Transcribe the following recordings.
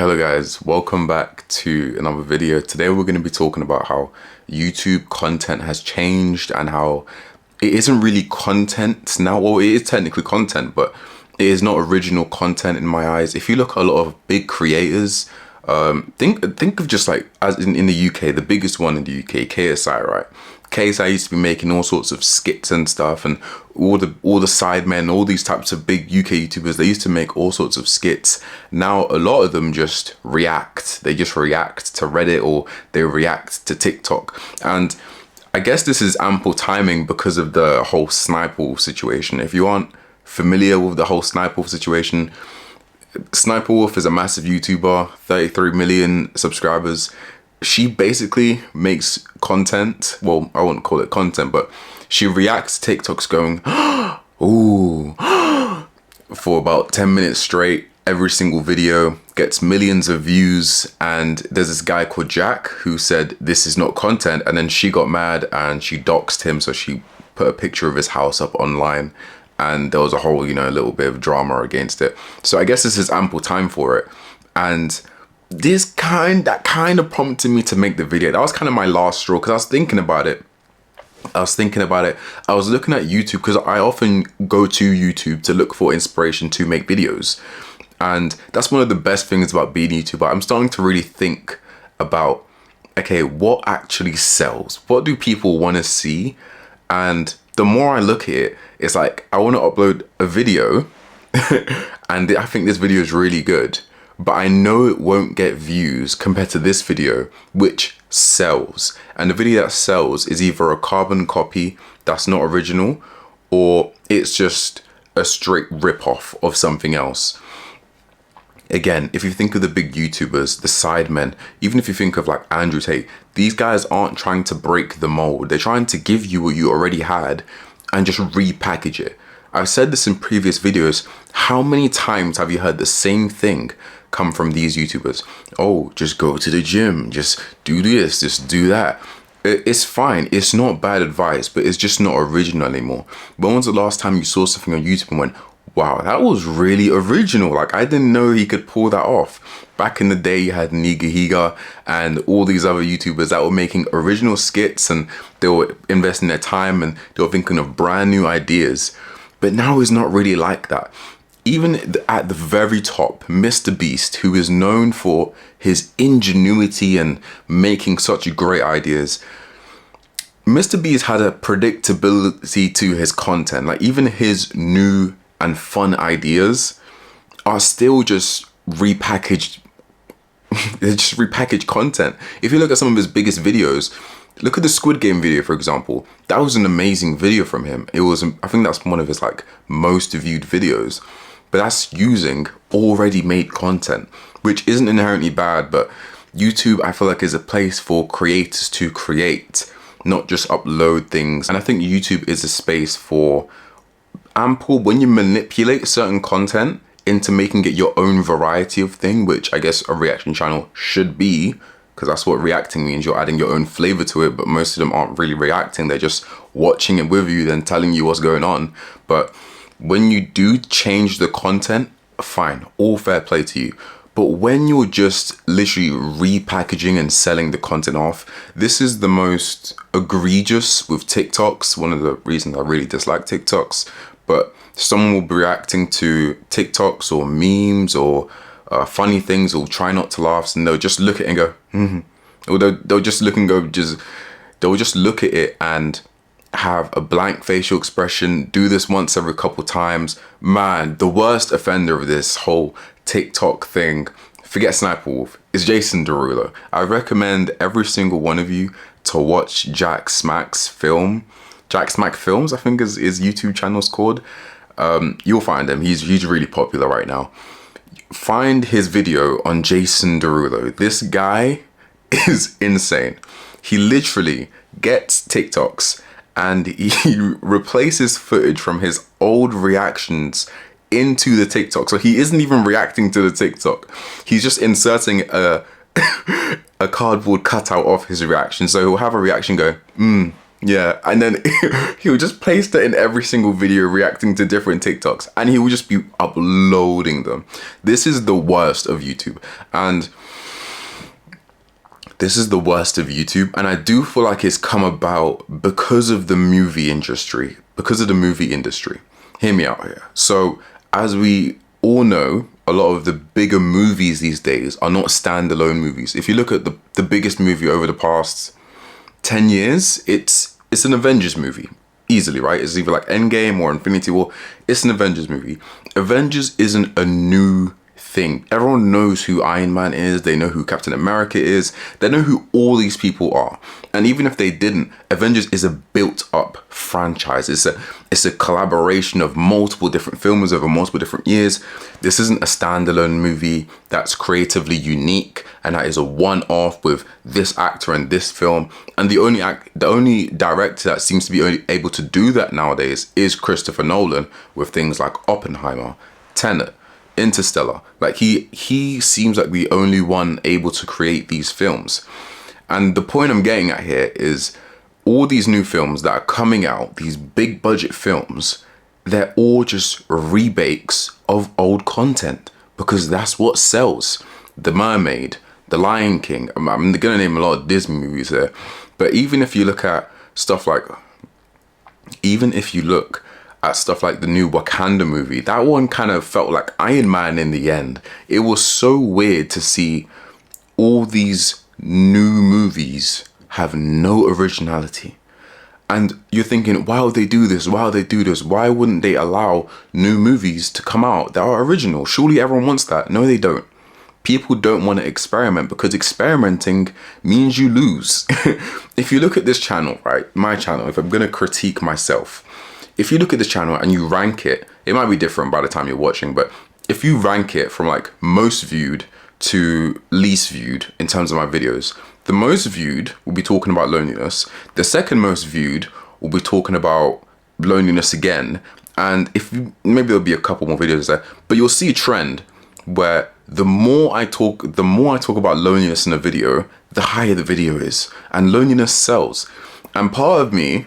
Hello guys, welcome back to another video. Today we're going to be talking about how YouTube content has changed and how it isn't really content now. Well, it is technically content, but it is not original content in my eyes. If you look at a lot of big creators, think of just like as in the UK, the biggest one in the UK, KSI, right? KSI used to be making all sorts of skits and stuff, and all the sidemen, all these types of big UK YouTubers, they used to make all sorts of skits. Now a lot of them just react. They just react to Reddit or they react to TikTok. And I guess this is ample timing because of the whole Sniperwolf situation. If you aren't familiar with the whole Sniperwolf situation, Sniperwolf is a massive YouTuber, 33 million subscribers. She basically makes content. Well, I wouldn't call it content, but she reacts to TikToks going, ooh, for about 10 minutes straight. Every single video gets millions of views. And there's this guy called Jack who said this is not content. And then she got mad and she doxed him. So she put a picture of his house up online. And there was a whole, a little bit of drama against it. So I guess this is ample time for it. And that kind of prompted me to make the video. That was kind of my last straw because I was thinking about it. I was looking at YouTube because I often go to YouTube to look for inspiration to make videos. And that's one of the best things about being a YouTuber. I'm starting to really think about, okay, what actually sells? What do people want to see? And the more I look at it, it's like, I want to upload a video and I think this video is really good, but I know it won't get views compared to this video, which sells. And the video that sells is either a carbon copy that's not original, or it's just a straight rip-off of something else. Again, if you think of the big YouTubers, the sidemen, even if you think of like Andrew Tate, these guys aren't trying to break the mold. They're trying to give you what you already had and just repackage it. I've said this in previous videos. How many times have you heard the same thing come from these YouTubers? Oh, just go to the gym, just do this, just do that. It's fine. It's not bad advice, but it's just not original anymore. When was the last time you saw something on YouTube and went, wow, that was really original? Like, I didn't know he could pull that off. Back in the day, you had Niga and all these other YouTubers that were making original skits and they were investing their time and they were thinking of brand new ideas. But now it's not really like that. Even at the very top, Mr. Beast, who is known for his ingenuity and making such great ideas, Mr. Beast had a predictability to his content. Like, even his new and fun ideas are still just repackaged. They're just repackaged content. If you look at some of his biggest videos, look at the Squid Game video, for example. That was an amazing video from him. It was, I think that's one of his like most viewed videos. But that's using already made content, which isn't inherently bad, but YouTube, I feel like, is a place for creators to create, not just upload things. And I think YouTube is a space for ample, when you manipulate certain content into making it your own variety of thing, which I guess a reaction channel should be, because that's what reacting means. You're adding your own flavor to it, but most of them aren't really reacting. They're just watching it with you, then telling you what's going on. But when you do change the content, fine, all fair play to you. But when you're just literally repackaging and selling the content off, this is the most egregious with TikToks. One of the reasons I really dislike TikToks. But someone will be reacting to TikToks or memes or funny things, or try not to laugh, and they'll just look at it and go, or they'll just look and go, they'll just look at it and have a blank facial expression, do this once every couple times. Man, the worst offender of this whole TikTok thing, forget Sniperwolf, is Jason Derulo. I recommend every single one of you to watch Jacksmack Films, I think is his YouTube channel's called. You'll find him. He's really popular right now. Find his video on Jason Derulo. This guy is insane. He literally gets TikToks and he replaces footage from his old reactions into the TikTok. So he isn't even reacting to the TikTok. He's just inserting a cardboard cutout of his reaction. So he'll have a reaction go, Yeah, and then he would just place that in every single video reacting to different TikToks, and he would just be uploading them. This is the worst of YouTube. And this is the worst of YouTube. And I do feel like it's come about because of the movie industry. Because of the movie industry. Hear me out here. So as we all know, a lot of the bigger movies these days are not standalone movies. If you look at the biggest movie over the past 10 years, it's an Avengers movie. Easily, right? It's either like Endgame or Infinity War. It's an Avengers movie. Avengers isn't a new thing. Everyone knows who Iron Man is. They know who Captain America is. They know who all these people are. And even if they didn't, Avengers is a built-up franchise. It's a collaboration of multiple different films over multiple different years. This isn't a standalone movie that's creatively unique and that is a one-off with this actor and this film. And the only director that seems to be able to do that nowadays is Christopher Nolan with things like Oppenheimer, Tenet, Interstellar. Like he seems like the only one able to create these films. And the point I'm getting at here is all these new films that are coming out, these big budget films, they're all just remakes of old content because that's what sells. The Mermaid, The Lion King. I'm gonna name a lot of Disney movies here, but even if you look at stuff like the new Wakanda movie, that one kind of felt like Iron Man in the end. It was so weird to see all these new movies have no originality. And you're thinking, why would they do this? Why would they do this? Why wouldn't they allow new movies to come out that are original? Surely everyone wants that. No, they don't. People don't want to experiment because experimenting means you lose. If you look at this channel, right, my channel, if I'm going to critique myself, if you look at this channel and you rank it, it might be different by the time you're watching, but if you rank it from like most viewed to least viewed in terms of my videos, the most viewed will be talking about loneliness. The second most viewed will be talking about loneliness again. And maybe there'll be a couple more videos there, but you'll see a trend where the more I talk about loneliness in a video, the higher the video is, and loneliness sells. And part of me,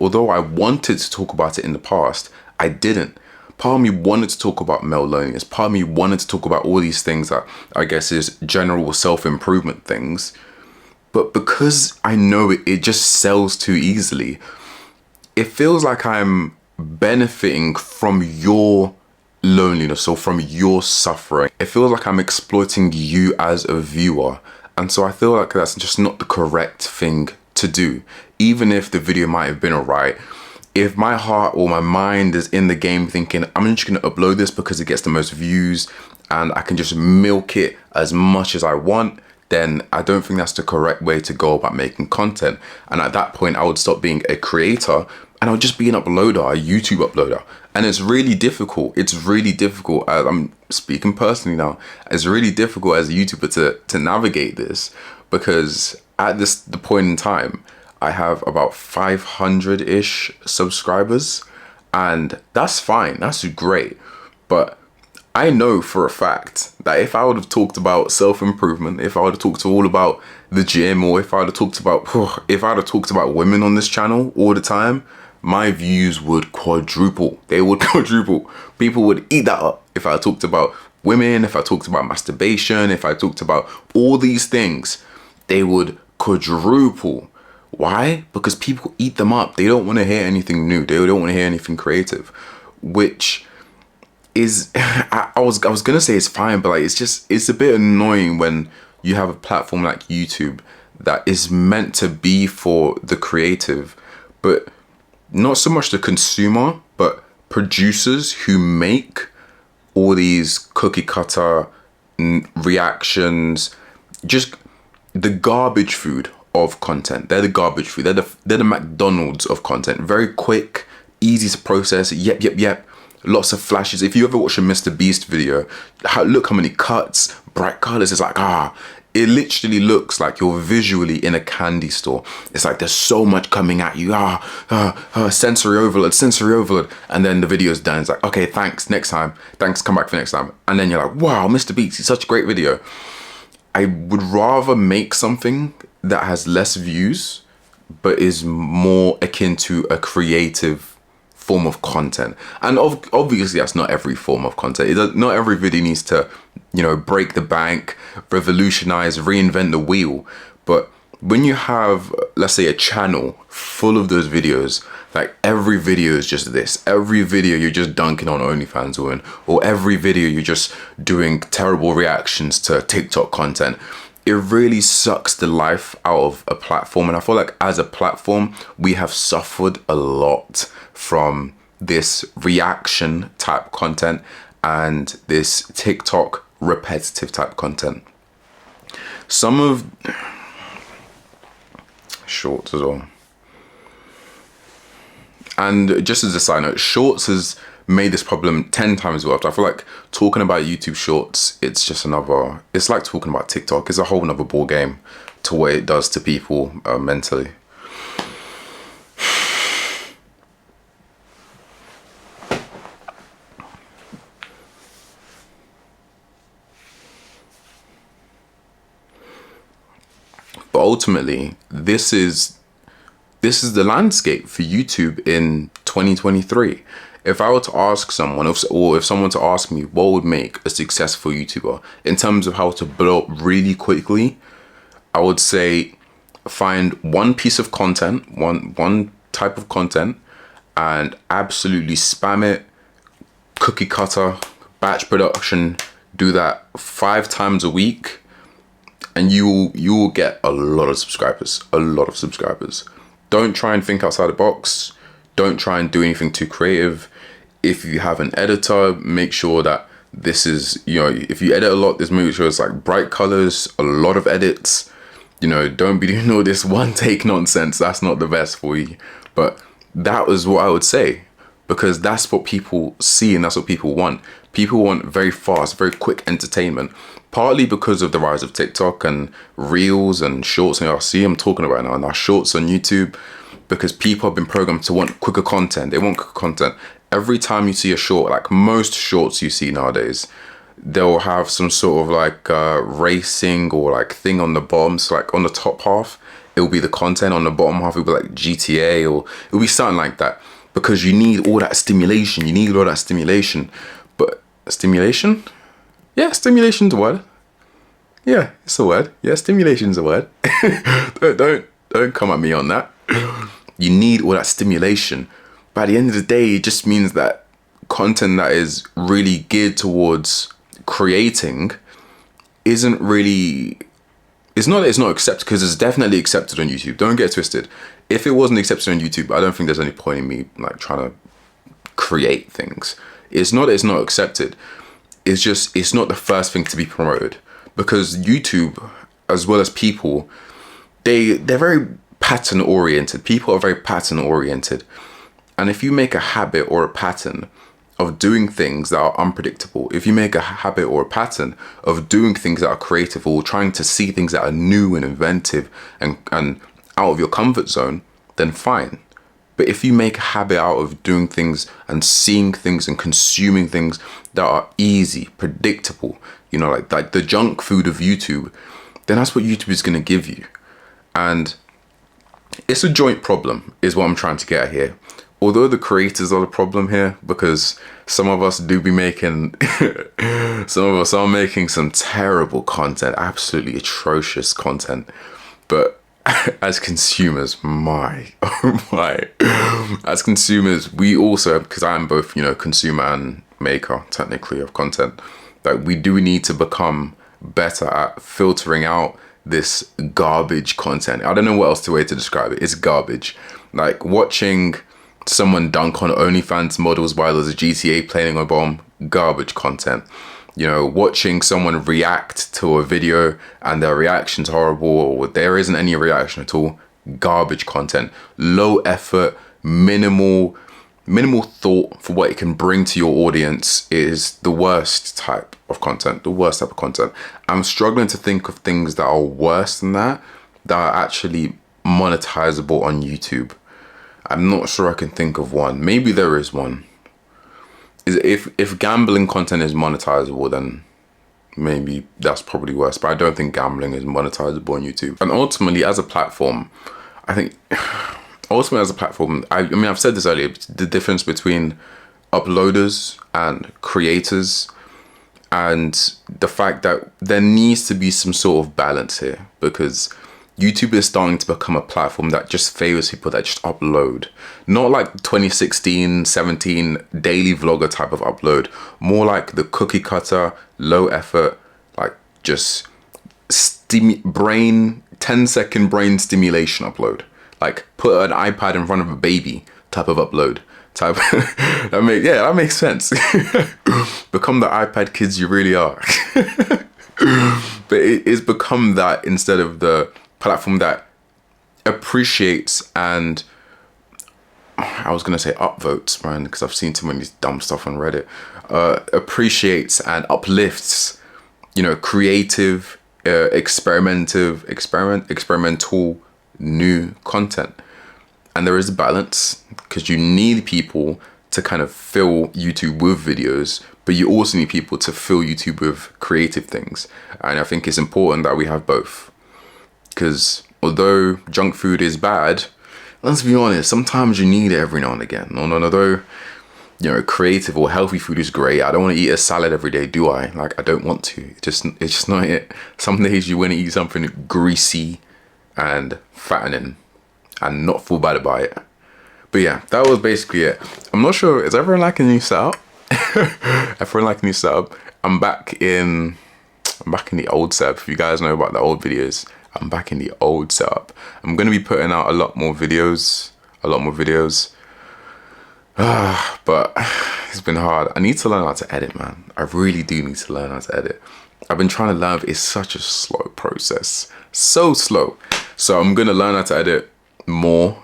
although I wanted to talk about it in the past, I didn't. Part of me wanted to talk about male loneliness. Part of me wanted to talk about all these things that I guess is general self-improvement things. But because I know it just sells too easily, it feels like I'm benefiting from your loneliness or from your suffering. It feels like I'm exploiting you as a viewer. And so I feel like that's just not the correct thing to do. Even if the video might have been alright, if my heart or my mind is in the game thinking, I'm just going to upload this because it gets the most views and I can just milk it as much as I want, then I don't think that's the correct way to go about making content. And at that point, I would stop being a creator and I would just be an uploader, a YouTube uploader. And it's really difficult. It's really difficult. I'm speaking personally now. It's really difficult as a YouTuber to navigate this because at the point in time, I have about 500-ish subscribers, and that's fine, that's great. But I know for a fact that if I would have talked about self-improvement, if I would have talked all about the gym, or if I would have talked about women on this channel all the time, my views would quadruple. They would quadruple. People would eat that up. If I talked about women, if I talked about masturbation, if I talked about all these things, they would quadruple. Why? Because people eat them up. They don't want to hear anything new. They don't want to hear anything creative, which is, I was gonna say it's fine, but like it's a bit annoying when you have a platform like YouTube that is meant to be for the creative, but not so much the consumer, but producers who make all these cookie cutter reactions, just the garbage food of content. They're the garbage food. They're the McDonald's of content. Very quick, easy to process. Yep. Lots of flashes. If you ever watch a Mr. Beast video, look how many cuts, bright colors. It's like, it literally looks like you're visually in a candy store. It's like there's so much coming at you. Sensory overload. And then the video's done. It's like, okay, thanks, next time. Thanks, come back for next time. And then you're like, wow, Mr. Beast, it's such a great video. I would rather make something that has less views, but is more akin to a creative form of content. And obviously that's not every form of content. Not every video needs to, you know, break the bank, revolutionize, reinvent the wheel. But when you have, let's say, a channel full of those videos, like every video is just this, every video you're just dunking on OnlyFans women, or every video you're just doing terrible reactions to TikTok content, it really sucks the life out of a platform. And I feel like as a platform, we have suffered a lot from this reaction type content and this TikTok repetitive type content. Some of shorts as well. And just as a side note, shorts has made this problem 10 times worse. I feel like talking about YouTube shorts, it's just another, it's like talking about TikTok. It's a whole nother ball game to what it does to people mentally. But ultimately, this is the landscape for YouTube in 2023. If I were to ask someone, or if someone to ask me what would make a successful YouTuber in terms of how to blow up really quickly, I would say find one piece of content, one type of content, and absolutely spam it, cookie cutter, batch production, do that 5 times a week, and you will get a lot of subscribers, Don't try and think outside the box. Don't try and do anything too creative. If you have an editor, make sure that this is, you know, if you edit a lot, just make sure it's like bright colors, a lot of edits. You know, don't be doing all this one take nonsense. That's not the best for you. But that was what I would say, because that's what people see and that's what people want. People want very fast, very quick entertainment, partly because of the rise of TikTok and Reels and Shorts. And I see I'm talking about now Shorts on YouTube, because people have been programmed to want quicker content. They want quicker content. Every time you see a short, like most shorts you see nowadays, they'll have some sort of like racing or like thing on the bottom. So like on the top half, it'll be the content. On the bottom half, it'll be like GTA, or it'll be something like that, because you need all that stimulation. But stimulation? Yeah, stimulation's a word. Yeah, it's a word. Yeah, stimulation's a word. don't come at me on that. You need all that stimulation. But at the end of the day, it just means that content that is really geared towards creating isn't really, it's not accepted, because it's definitely accepted on YouTube. Don't get twisted. If it wasn't accepted on YouTube, I don't think there's any point in me like trying to create things. It's not accepted. It's just, it's not the first thing to be promoted, because YouTube, as well as people, they're very pattern oriented. People are very pattern oriented. And if you make a habit or a pattern of doing things that are unpredictable, if you make a habit or a pattern of doing things that are creative, or trying to see things that are new and inventive and out of your comfort zone, then fine. But if you make a habit out of doing things and seeing things and consuming things that are easy, predictable, you know, like the junk food of YouTube, then that's what YouTube is going to give you. And it's a joint problem is what I'm trying to get at here. Although the creators are the problem here, because some of us do be making, some of us are making some terrible content, absolutely atrocious content. But as consumers, as consumers, we also, because I'm both, you know, consumer and maker, technically, of content, like we do need to become better at filtering out this garbage content. I don't know what else to way to describe it. It's garbage. Like watching someone dunk on OnlyFans models while there's a GTA playing on a bomb, garbage content. You know, watching someone react to a video and their reaction's horrible, or there isn't any reaction at all, garbage content. Low effort, minimal thought for what it can bring to your audience is the worst type of content, I'm struggling to think of things that are worse than that are actually monetizable on YouTube. I'm not sure I can think of one. Maybe there is one. If gambling content is monetizable, then maybe that's probably worse. But I don't think gambling is monetizable on YouTube. And ultimately, as a platform, I think ultimately as a platform, I mean, I've said this earlier, the difference between uploaders and creators, and the fact that there needs to be some sort of balance here, because YouTube is starting to become a platform that just favors people that just upload. Not like 2016, 17 daily vlogger type of upload, more like the cookie cutter, low effort, like just brain 10-second brain stimulation upload. Like put an iPad in front of a baby type of upload. That makes sense. Become the iPad kids you really are. But it's become that instead of the platform that appreciates and, I was gonna say upvotes, man, because I've seen too many dumb stuff on Reddit. Appreciates and uplifts, you know, creative, experimental new content. And there is a balance, because you need people to kind of fill YouTube with videos, but you also need people to fill YouTube with creative things. And I think it's important that we have both, because although junk food is bad, let's be honest, sometimes you need it every now and again. Although, you know, creative or healthy food is great, I don't want to eat a salad every day, do I? Like, I don't want to. It's just not it. Some days you want to eat something greasy and fattening and not feel bad about it. But yeah, that was basically it. I'm not sure, is everyone liking the new setup? Everyone liking the new setup? I'm back in the old setup. If you guys know about the old videos, I'm back in the old setup. I'm gonna be putting out a lot more videos. But it's been hard. I need to learn how to edit, man. I really do need to learn how to edit. I've been trying to learn, but it's such a slow process. So slow. So I'm gonna learn how to edit more,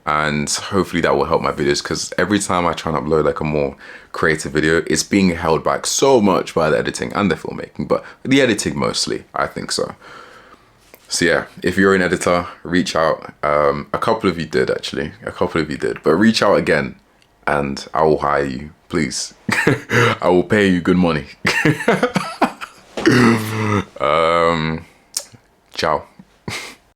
and hopefully that will help my videos, because every time I try and upload like a more creative video, it's being held back so much by the editing and the filmmaking, but the editing mostly, I think so. So yeah, if you're an editor, reach out. A couple of you did, actually. But reach out again and I will hire you, please. I will pay you good money.